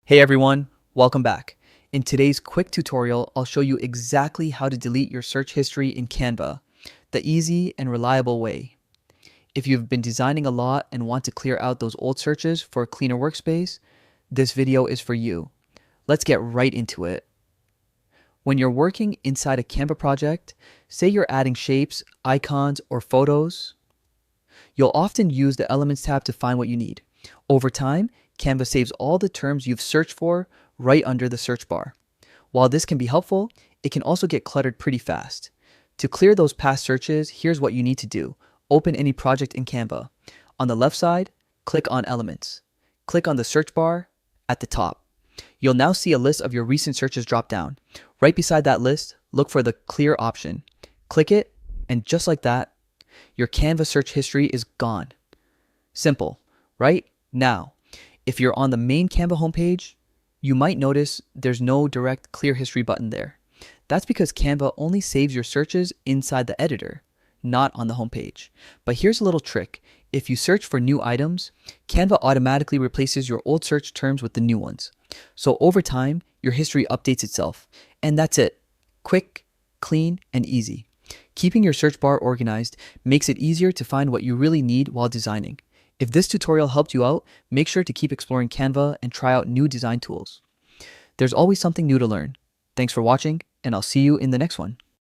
Hey everyone, welcome back. In today's quick tutorial, I'll show you exactly how to delete your search history in Canva, the easy and reliable way. If you've been designing a lot and want to clear out those old searches for a cleaner workspace, this video is for you. Let's get right into it. When you're working inside a Canva project, say you're adding shapes, icons, or photos, you'll often use the Elements tab to find what you need. Over time, Canva saves all the terms you've searched for right under the search bar. While this can be helpful, it can also get cluttered pretty fast. To clear those past searches, here's what you need to do. Open any project in Canva. On the left side, click on Elements. Click on the search bar at the top. You'll now see a list of your recent searches drop down. Right beside that list, look for the Clear option. Click it, and just like that, your Canva search history is gone. Simple, right? Now, if you're on the main Canva homepage, you might notice there's no direct clear history button there. That's because Canva only saves your searches inside the editor, not on the homepage. But here's a little trick. If you search for new items, Canva automatically replaces your old search terms with the new ones. So over time, your history updates itself. And that's it. Quick, clean, and easy. Keeping your search bar organized makes it easier to find what you really need while designing. If this tutorial helped you out, make sure to keep exploring Canva and try out new design tools. There's always something new to learn. Thanks for watching, and I'll see you in the next one.